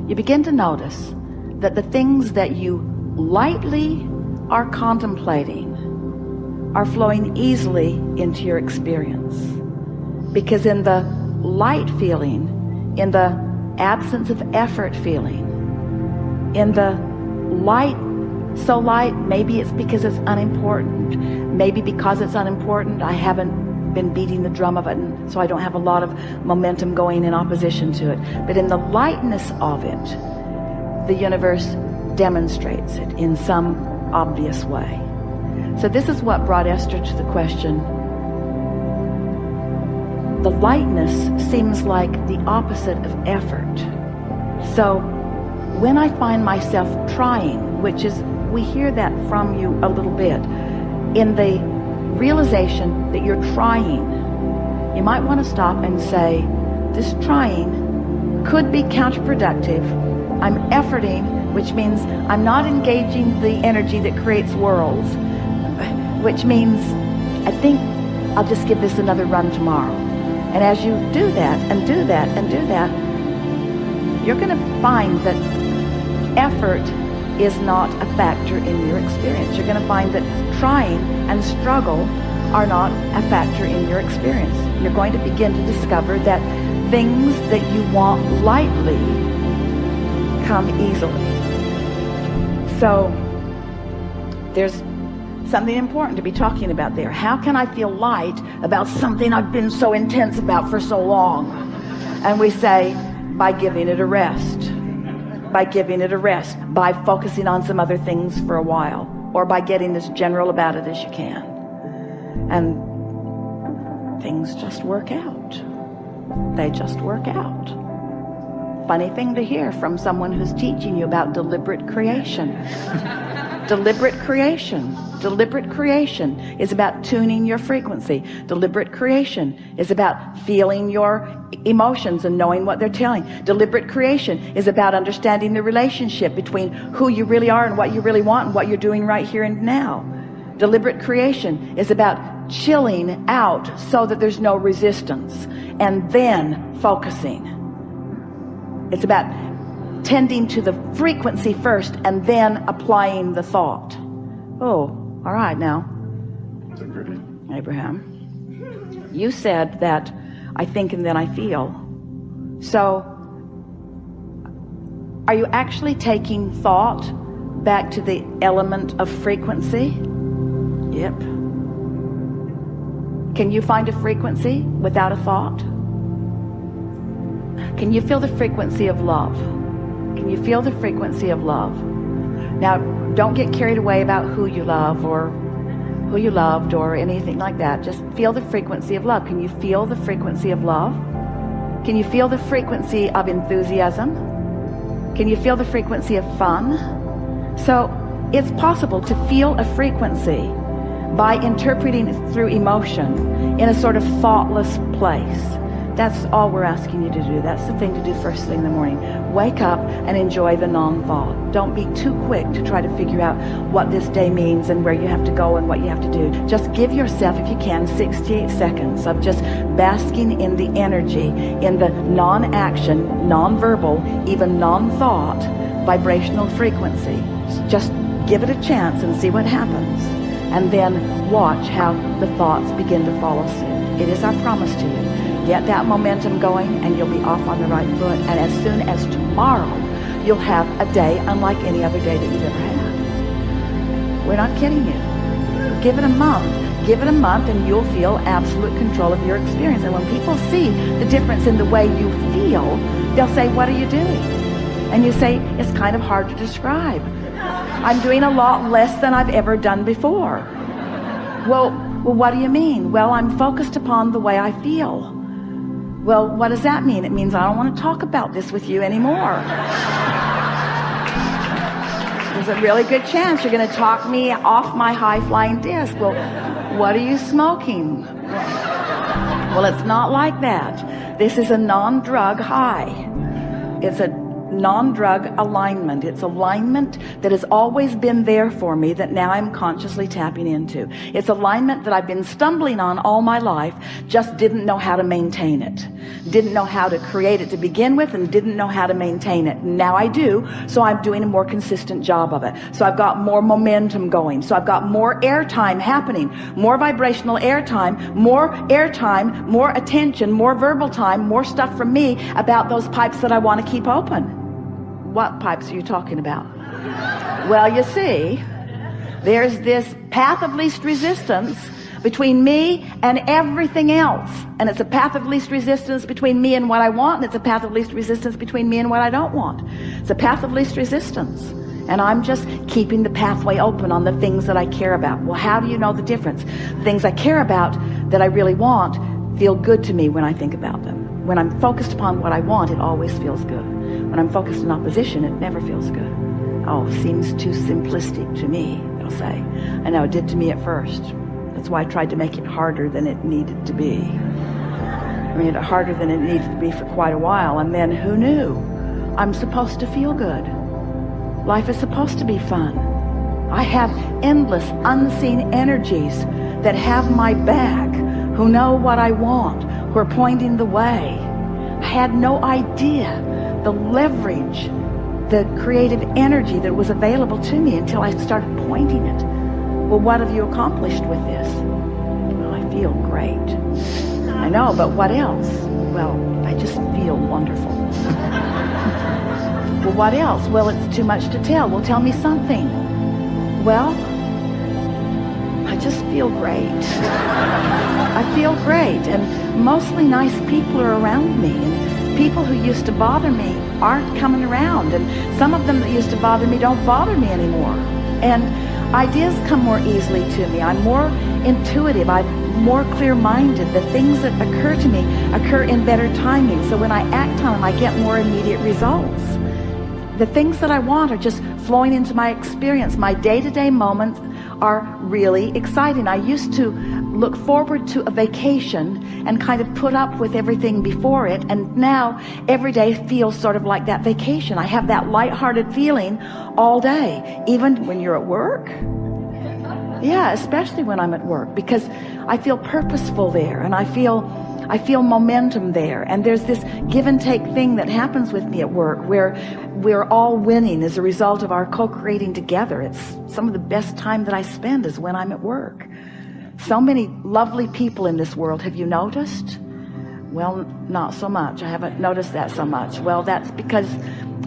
you begin to notice that the things that you lightly are contemplating are flowing easily into your experience. Because in the light feeling, in the absence of effort feeling, in the light, so light, maybe it's because it's unimportant. Maybe because it's unimportant, I haven't been beating the drum of it, and so I don't have a lot of momentum going in opposition to it. But in the lightness of it, the universe demonstrates it in some obvious way. So this is what brought Esther to the question. The lightness seems like the opposite of effort. So when I find myself trying, which is, we hear that from you a little bit, in the realization that you're trying, you might want to stop and say, this trying could be counterproductive. I'm efforting, which means I'm not engaging the energy that creates worlds, which means I think I'll just give this another run tomorrow. And as you do that and do that and do that, you're going to find that effort is not a factor in your experience. You're going to find that trying and struggle are not a factor in your experience. You're going to begin to discover that things that you want lightly come easily. So there's something important to be talking about there. How can I feel light about something I've been so intense about for so long? And we say, by giving it a rest. By giving it a rest. By focusing on some other things for a while. Or by getting as general about it as you can. And things just work out. They just work out. Funny thing to hear from someone who's teaching you about deliberate creation. Deliberate creation. Deliberate creation is about tuning your frequency. Deliberate creation is about feeling your emotions and knowing what they're telling. Deliberate creation is about understanding the relationship between who you really are and what you really want and what you're doing right here and now. Deliberate creation is about chilling out so that there's no resistance and then focusing. It's about tending to the frequency first and then applying the thought. Oh, all right now. Abraham, you said that I think and then I feel. So are you actually taking thought back to the element of frequency? Yep. Can you find a frequency without a thought? Can you feel the frequency of love? Can you feel the frequency of love? Now, don't get carried away about who you love or who you loved or anything like that. Just feel the frequency of love. Can you feel the frequency of love? Can you feel the frequency of enthusiasm? Can you feel the frequency of fun? So it's possible to feel a frequency by interpreting it through emotion in a sort of thoughtless place. That's all we're asking you to do. That's the thing to do first thing in the morning. Wake up and enjoy the non-thought. Don't be too quick to try to figure out what this day means and where you have to go and what you have to do. Just give yourself, if you can, 68 seconds of just basking in the energy, in the non-action, non-verbal, even non-thought vibrational frequency. Just give it a chance and see what happens. And then watch how the thoughts begin to follow suit. It is our promise to you. Get that momentum going and you'll be off on the right foot. And as soon as tomorrow, you'll have a day unlike any other day that you've ever had. We're not kidding you. Give it a month. Give it a month and you'll feel absolute control of your experience. And when people see the difference in the way you feel, they'll say, what are you doing? And you say, it's kind of hard to describe. I'm doing a lot less than I've ever done before. Well, what do you mean? Well, I'm focused upon the way I feel. Well, what does that mean? It means I don't want to talk about this with you anymore. There's a really good chance you're going to talk me off my high-flying disc. Well, what are you smoking? Well, it's not like that. This is a non-drug high. It's a non-drug alignment. It's alignment that has always been there for me that now I'm consciously tapping into. It's alignment that I've been stumbling on all my life, just didn't know how to maintain it. Didn't know how to create it to begin with, and didn't know how to maintain it. Now I do, so I'm doing a more consistent job of it. So I've got more momentum going. So I've got more airtime happening, more vibrational airtime, more attention, more verbal time, more stuff from me about those pipes that I want to keep open. What pipes are you talking about? Well, you see, there's this path of least resistance between me and everything else. And it's a path of least resistance between me and what I want, and it's a path of least resistance between me and what I don't want. It's a path of least resistance. And I'm just keeping the pathway open on the things that I care about. Well, how do you know the difference? Things I care about that I really want feel good to me when I think about them. When I'm focused upon what I want, it always feels good. When I'm focused in opposition, it never feels good. Oh, seems too simplistic to me, they'll say. I know, it did to me at first. That's why I tried to make it harder than it needed to be. I made it harder than it needed to be for quite a while, and then who knew? I'm supposed to feel good. Life is supposed to be fun. I have endless unseen energies that have my back, who know what I want, who are pointing the way. I had no idea the leverage, the creative energy that was available to me until I started pointing it. Well, what have you accomplished with this? Well, I feel great. I know, but what else? Well, I just feel wonderful. Well, what else? Well, it's too much to tell. Well, tell me something. Well, I just feel great. I feel great, and mostly nice people are around me, and people who used to bother me aren't coming around, and some of them that used to bother me don't bother me anymore. And ideas come more easily to me. I'm more intuitive. I'm more clear-minded. The things that occur to me occur in better timing. So when I act on them, I get more immediate results. The things that I want are just flowing into my experience. My day-to-day moments are really exciting. I used to look forward to a vacation and kind of put up with everything before it, and now every day feels sort of like that vacation. I have that lighthearted feeling all day, even when you're at work. Yeah, especially when I'm at work, because I feel purposeful there, and I feel momentum there, and there's this give and take thing that happens with me at work where we're all winning as a result of our co-creating together. It's some of the best time that I spend is when I'm at work. So many lovely people in this world. Have you noticed? Well, not so much. I haven't noticed that so much. Well, that's because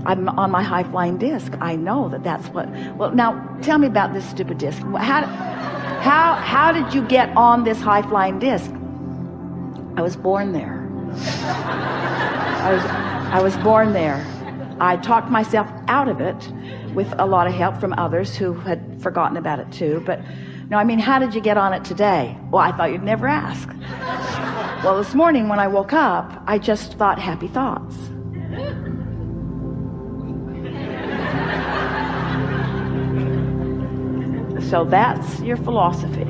I'm on my high-flying disc. I know that's what. Well, now tell me about this stupid disc. How did you get on this high-flying disc? I was born there. I was born there. I talked myself out of it with a lot of help from others who had forgotten about it too. But no, I mean, how did you get on it today? Well, I thought you'd never ask. Well, this morning when I woke up, I just thought happy thoughts. So that's your philosophy.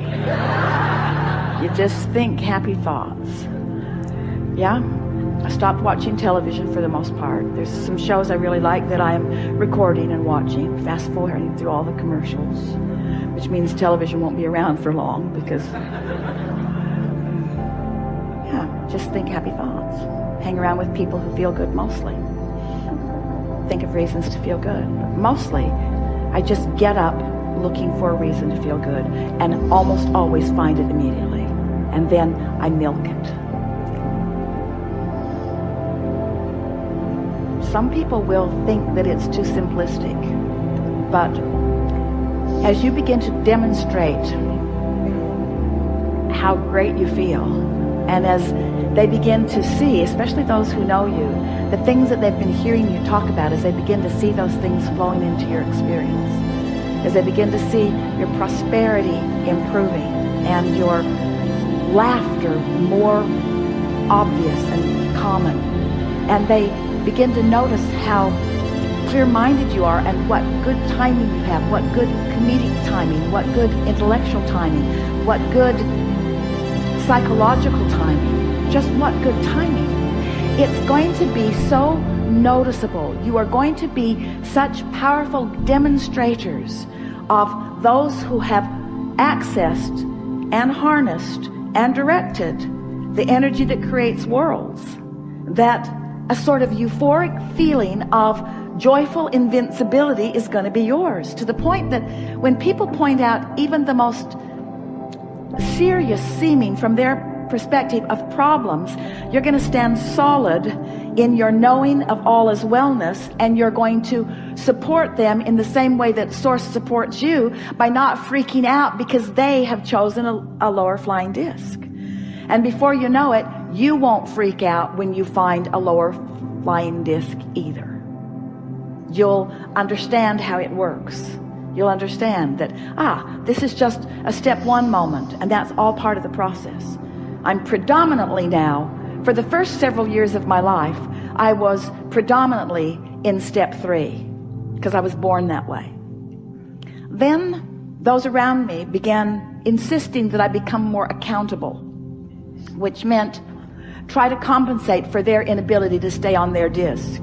You just think happy thoughts. Yeah? I stopped watching television for the most part. There's some shows I really like that I'm recording and watching, fast forwarding through all the commercials, which means television won't be around for long because, yeah, just think happy thoughts. Hang around with people who feel good mostly. Think of reasons to feel good. But mostly, I just get up looking for a reason to feel good and almost always find it immediately. And then I milk it. Some people will think that it's too simplistic, but as you begin to demonstrate how great you feel, and as they begin to see, especially those who know you, the things that they've been hearing you talk about, as they begin to see those things flowing into your experience, as they begin to see your prosperity improving and your laughter more obvious and common, and they begin to notice how clear-minded you are and what good timing you have, what good comedic timing, what good intellectual timing, what good psychological timing, just what good timing. It's going to be so noticeable. You are going to be such powerful demonstrators of those who have accessed and harnessed and directed the energy that creates worlds, that a sort of euphoric feeling of joyful invincibility is going to be yours, to the point that when people point out even the most serious seeming from their perspective of problems, you're going to stand solid in your knowing of all is wellness, and you're going to support them in the same way that Source supports you, by not freaking out because they have chosen a lower flying disc. And before you know it, you won't freak out when you find a lower flying disc either. You'll understand how it works. You'll understand that, this is just a step one moment, and that's all part of the process. I'm predominantly now, for the first several years of my life, I was predominantly in step 3, because I was born that way. Then those around me began insisting that I become more accountable, which meant try to compensate for their inability to stay on their disc.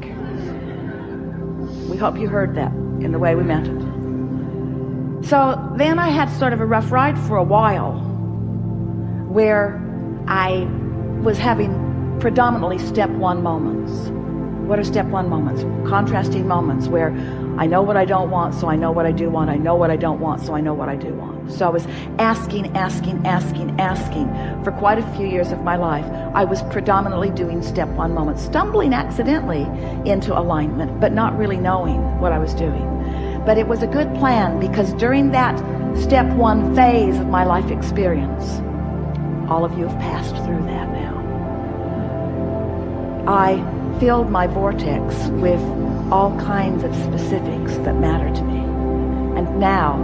We hope you heard that in the way we meant it. So then I had sort of a rough ride for a while, where I was having predominantly step 1 moments. What are step 1 moments? Contrasting moments where I know what I don't want, so I know what I do want. I know what I don't want, so I know what I do want. So I was asking for quite a few years of my life. I was predominantly doing step 1 moments, stumbling accidentally into alignment, but not really knowing what I was doing. But it was a good plan, because during that step 1 phase of my life experience, all of you have passed through that now. I filled my vortex with all kinds of specifics that matter to me. And now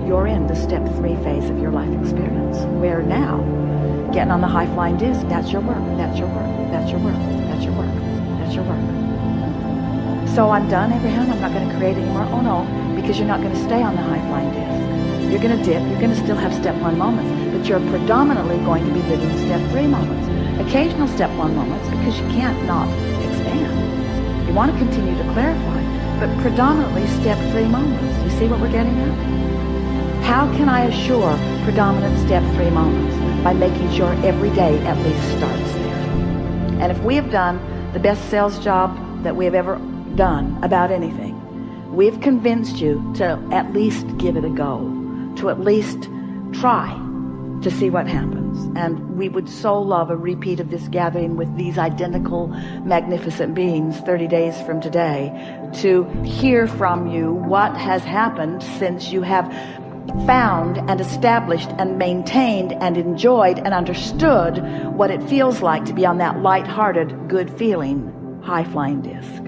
you're in the step 3 phase of your life experience, where now, getting on the high flying disc, that's your work, that's your work, that's your work, that's your work, that's your work. So I'm done, Abraham, I'm not going to create anymore. Oh no, because you're not going to stay on the high flying disc. You're going to dip, you're going to still have step 1 moments, but you're predominantly going to be living step 3 moments. Occasional step 1 moments, because you can't not expand. You want to continue to clarify, but predominantly step 3 moments. You see what we're getting at? How can I assure predominant step 3 moments? By making sure every day at least starts there. And if we have done the best sales job that we have ever done about anything, we've convinced you to at least give it a go, to at least try to see what happens. And we would so love a repeat of this gathering with these identical magnificent beings 30 days from today, to hear from you what has happened since you have found and established and maintained and enjoyed and understood what it feels like to be on that light-hearted, good-feeling, high-flying disc.